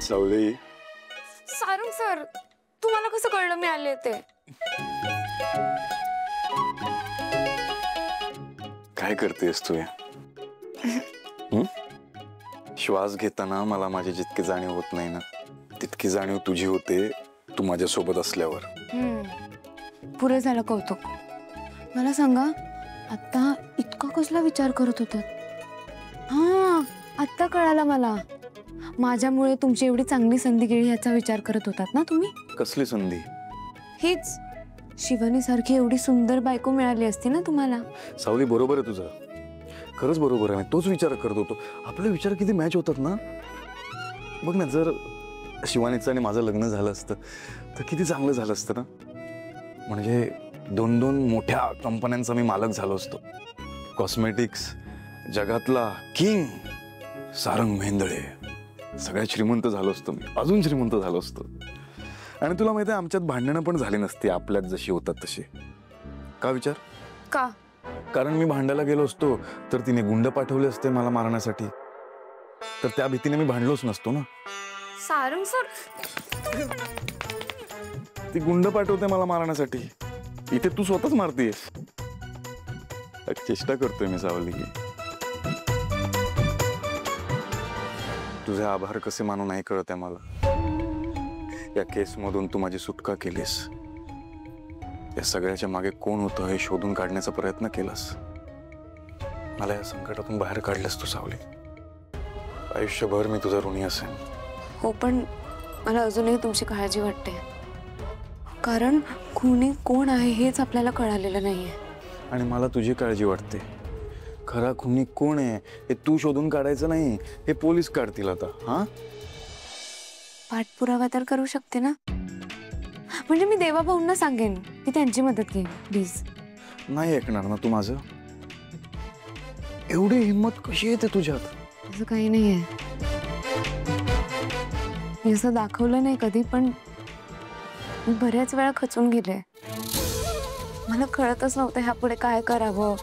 सावली, सारंग सर, तुम्हाला कसं कळलं मी आले ते? काय करतेस तू? श्वास घेताना मला माझी जितकी जाणीव होत नाही ना, तितकी जाणीव तुझी होते तू माझ्या सोबत असल्यावर. पुरे झालं कौतुक. मला सांगा, आता इतका कसला विचार करत होतात? हा, आता कळाला मला. माझ्यामुळे तुमची एवढी चांगली संधी गेली याचा विचार करत होतात ना तुम्ही? कसली संधी? हीच, शिवानी सारखी एवढी सुंदर बायको मिळाली असती ना तुम्हाला. सावली, बरोबर आहे तुझं, खरंच बरोबर आहे. तोच विचार करत होतो. आपले विचार किती मॅच होतात ना. बघ ना, जर शिवानीचं आणि माझं लग्न झालं असतं तर किती चांगलं झालं असतं ना. म्हणजे 2 मोठ्या कंपन्यांचा मी मालक झालो असतो. कॉस्मेटिक्स जगातला किंग सारंग मेंदळे, सगळ्यात श्रीमंत झालो असतो मी, अजून श्रीमंत झालो असतो. आणि तुला माहिती आहे, आमच्यात भांडणं पण झाली नसती आपल्यात जशी होतात तशी. का विचार? का? कारण मी भांडायला गेलो असतो तर तिने गुंड पाठवले असते मला मारण्यासाठी, तर त्या भीतीने मी भांडलोच नसतो ना. सारंग सर, ती गुंड पाठवते मला मारण्यासाठी, इथे तू स्वतःच मारतेस. चेष्टा करतोय मी सावली. तुझे आभार कसे मानू नाही कळत आहे मला. या केस मधून तू माझी सुटका केलीस. या सगळ्याच्या मागे कोण होतं हे शोधून काढण्याचा प्रयत्न केलास. मला या संकटातून बाहेर काढलंस तू सावली. आयुष्यभर मी तुझा ऋणी असेन. हो, पण मला अजूनही तुमची काळजी वाटते. कारण खुनी कोण आहे हेच आपल्याला कळालेलं नाहीये. आणि मला तुझी काळजी वाटते. खरा खुनी कोण आहे हे तू शोधून काढायचं नाही, हे पोलीस काढतील आता. हा, पाठपुरावा तर करू शकते ना. म्हणजे मी देवाभाऊंना सांगेन की त्यांची मदत घे प्लीज. नाही ऐकणार ना तू माझं? एवढी हिम्मत कशी येते तुझ्यात? असं काही नाहीये, मी असं दाखवलं नाही कधी, पण मी बऱ्याच वेळा खचून गेले. मला कळतच नव्हतं ह्यापुढे काय करावं.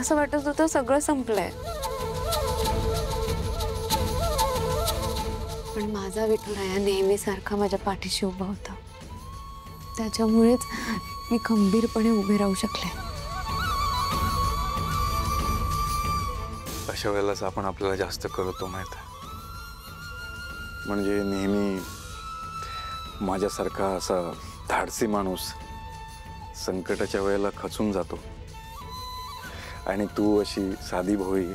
असं वाटत होतं सगळं संपलंय. पण माझा विठुराया नेहमी सारखा माझ्या पाठीशी उभा होता. त्याच्यामुळेच मी खंबीरपणे उभे राहू शकले. अशा वेळेलाच आपण आपल्याला जास्त कळतो माहित आहे. म्हणजे नेहमी माझ्यासारखा असा धाडसी माणूस संकटाच्या वेळेला खचून जातो, आणि तू अशी साधी भोळी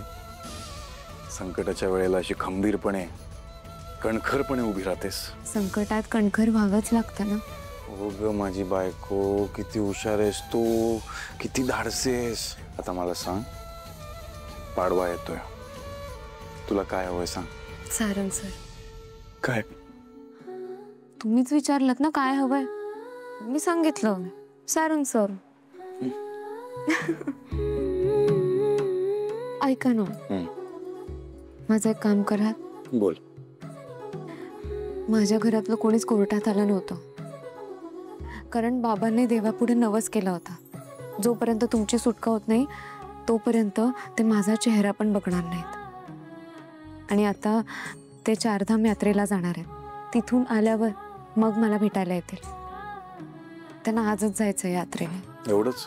संकटाच्या वेळेला अशी खंबीरपणे कणखरपणे उभी राहतेस. संकटात कणखर व्हावंच लागतं ना. हो ग माझी बायको, किती हुशार आहेस तू, किती धाडसी आहेस. आता मला सांग, पाडवा येतोय, तुला काय हवंय सांग. सारंग सर, काय? तुम्हीच विचारलत ना काय हवंय, मी सांगितलं सारंग सर. ऐका ना, माझं एक काम करा. बोल. माझ्या घरातलं कोणीच कोर्टात आलं नव्हतं, कारण बाबांनी देवापुढे नवस केला होता, जोपर्यंत तुमची सुटका होत नाही तोपर्यंत ते माझा चेहरा पण बघणार नाहीत. आणि आता ते 4 धाम यात्रेला जाणार आहेत. तिथून आल्यावर मग मला भेटायला येतील. त्यांना आजच जायचं यात्रेला. एवढंच?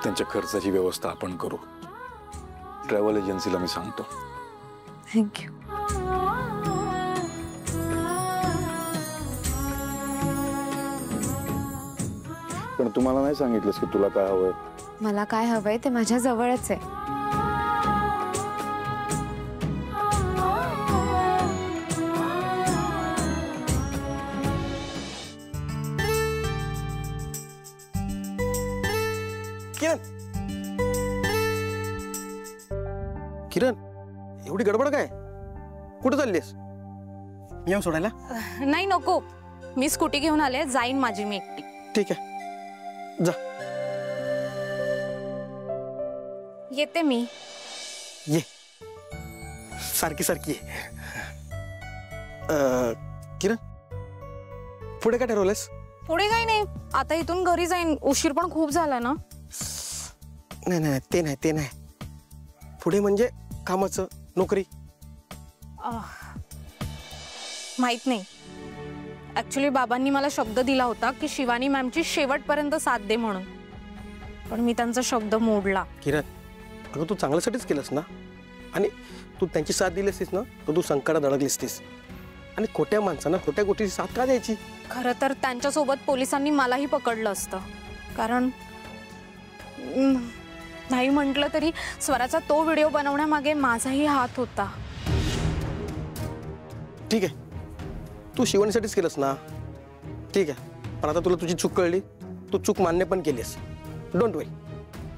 त्यांच्या खर्चाची व्यवस्था आपण करू. ट्रॅव्हल एजन्सीला मी सांगतो. थँक्यू. पण तुम्हाला नाही सांगितलंस की तुला काय हवंय? मला काय हवंय ते माझ्या जवळच आहे. किरण, किरण, एवढी गडबड काय? कुठे चाललीस? मी येऊ सोडायला? नाही नको, मी स्कूटी घेऊन आले, जाईन माझी मी एकटी. ठीक आहे, जा. येते मी. ये, सारखी सारखी ये. किरण, पुढे काय ठरवलंस? पुढे काही नाही, आता इथून घरी जाईन, उशीर पण खूप झाला ना. नाही नाही, ते नाही. पुढे म्हणजे कामाचं, नोकरी. माहित नाही. ऍक्च्युली बाबांनी मला शब्द दिला होता की शिवानी मॅमची शेवटपर्यंत साथ दे म्हणून, पण मी त्यांचा शब्द मोडला. किरण, अगं तू चांगल्यासाठीच केलंस ना, आणि तू त्यांची साथ दिली असतीस ना तर तू संकटात अडकली असतीस. आणि खोट्या माणसांना खोट्या गोष्टीची साथ का द्यायची? खरं तर त्यांच्यासोबत पोलिसांनी मलाही पकडलं असतं, कारण नाही म्हटलं तरी स्वराचा तो व्हिडिओ बनवण्यामागे माझाही हात होता. ठीक आहे, तू शिवानीसाठीच केलंस ना, ठीक आहे. पण आता तुला तुझी चूक कळली, तू चूक मान्य पण केलीस. डोंट वरी,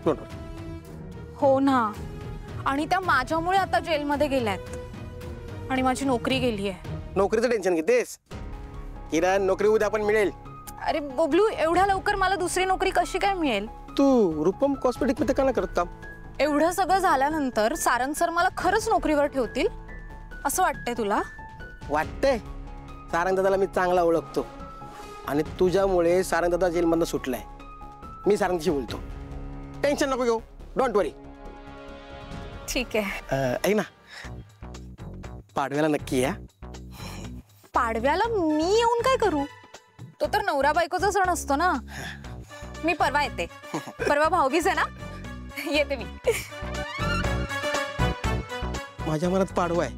डोंट वरी. हो ना, आणि त्या माझ्यामुळे आता जेलमध्ये गेल्यात आणि माझी नोकरी गेली आहे. नोकरीचं टेन्शन घेतेस किरण? नोकरी उद्या पण मिळेल. अरे बबलू, एवढ्या लवकर मला दुसरी नोकरी कशी काय मिळेल? तू रूपम कॉस्मेटिक मध्ये का नाही करत काम? एवढं सगळं झाल्यानंतर सारंग सर मला खरंच नोकरीवर ठेवतील असं वाटतंय तुला? वाटतंय. सारंग दादाला मी चांगला ओळखतो, आणि तुझ्यामुळे सारंग दादा जेलमधनं सुटलाय. मी सारंगशी बोलतो, टेन्शन नको घेऊ. डोंट वरी. ठीक आहे. ऐक ना, पाडव्याला नक्की या. पाडव्याला मी येऊन काय करू? तो तर नवरा बायकोचा सण असतो ना. मी परवा येते. परवा भाऊबीज आहे ना, येते मी. माझ्या मनात पाडवा आहे,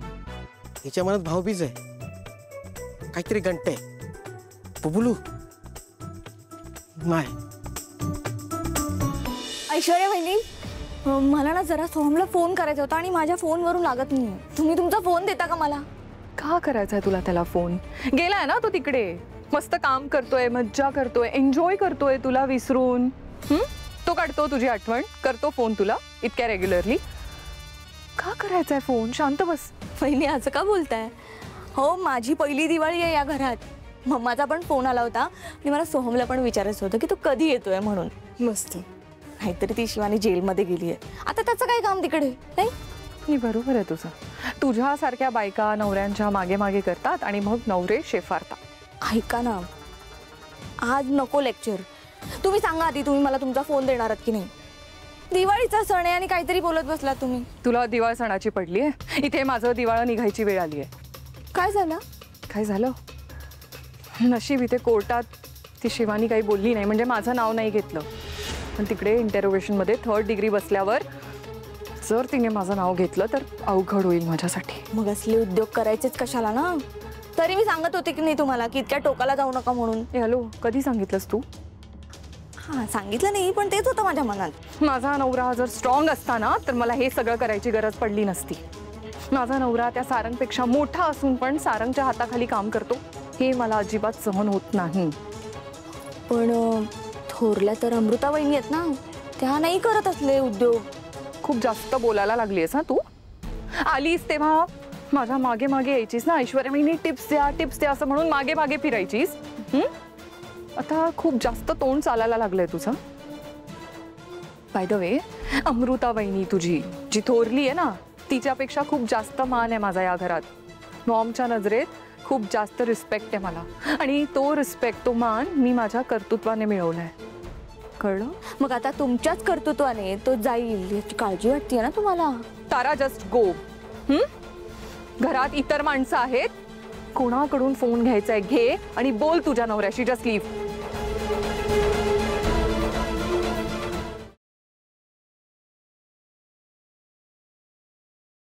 हिच्या मनात भाऊबीज आहे. काहीतरी गंट आहे. बबलू नाही. ऐश्वर्या वहिनी, मला ना जरा सोहमला फोन करायचा होता आणि माझ्या फोनवरून लागत नाही. तुम्ही तुमचा फोन देता का मला? का करायचा आहे तुला त्याला फोन? गेलाय ना तो तिकडे, मस्त काम करतोय, मज्जा करतोय, एन्जॉय करतोय तुला विसरून. तो काढतो तुझी आठवण, करतो फोन तुला इतक्या रेग्युलरली. का करायचा आहे फोन? शांत बस. वहिनी असं का बोलताय? हो, माझी पहिली दिवाळी आहे या घरात. मम्माचा पण फोन आला होता आणि मला सोहमला पण विचारायचं होतं की तू कधी येतोय म्हणून. मस्त. नाहीतरी ती शिवानी जेलमध्ये गेली आहे, आता त्याचं काय काम तिकडे? नाही, बरोबर आहे तुझं. तुझ्यासारख्या बायका नवऱ्यांच्या मागे मागे करतात आणि मग नवरे शेफारतात. ऐका ना, आज नको लेक्चर. तुम्ही सांगा आधी, तुम्ही मला तुमचा फोन देणार आहात की नाही? दिवाळीचा सण आहे आणि काहीतरी बोलत बसला तुम्ही. तुला दिवाळ सणाची पडली आहे? इथे माझं दिवाळं निघायची वेळ आली आहे. काय झालं? काय झालं? नशीब इथे कोर्टात ती शिवानी काही बोलली नाही, म्हणजे माझं नाव नाही घेतलं. पण तिकडे इंटरोगेशनमध्ये 3rd डिग्री बसल्यावर जर तिने माझं नाव घेतलं तर अवघड होईल माझ्यासाठी. मग असले उद्योग करायचेच कशाला ना? तरी मी सांगत होते की नाही तुम्हाला की इतक्या टोकाला जाऊ नका म्हणून. हॅलो, कधी सांगितलंस तू? हां, सांगितलं नाही, पण तेच होतं माझ्या मनात. माझा नवरा जर स्ट्रॉंग असता ना तर मला हे सगळं करायची गरज पडली नसती. माझा नवरा त्या सारंगपेक्षा मोठा असून पण सारंगच्या हाताखाली काम करतो, हे मला अजिबात सहन होत नाही. पण थोरल्या तर अमृता वहिनी आहेत ना, त्या नाही करत असले उद्योग. खूप जास्त बोलायला लागलीस ना तू. आलीस तेव्हा माझ्या मागे मागे यायचीस ना, ऐश्वर्या वहिनी टिप्स द्या असं म्हणून मागे मागे फिरायचीस. आता खूप जास्त तोंड चालायला लागलंय तुझं. बाय द वे, अमृता वहिनी तुझी जी थोरली आहे ना, तिच्यापेक्षा खूप जास्त मान आहे माझा या घरात. मॉमच्या नजरेत खूप जास्त रिस्पेक्ट आहे मला, आणि तो रिस्पेक्ट, तो मान मी माझ्या कर्तृत्वाने मिळवलाय. कळलं? मग आता तुमच्याच कर्तृत्वाने तो जाईल याची काळजी वाटते ना तुम्हाला? तारा, जस्ट गो. घरात इतर माणसं आहेत, कोणाकडून फोन घ्यायचा आहे घे आणि बोल तुझ्या नवऱ्याशी. Just leave.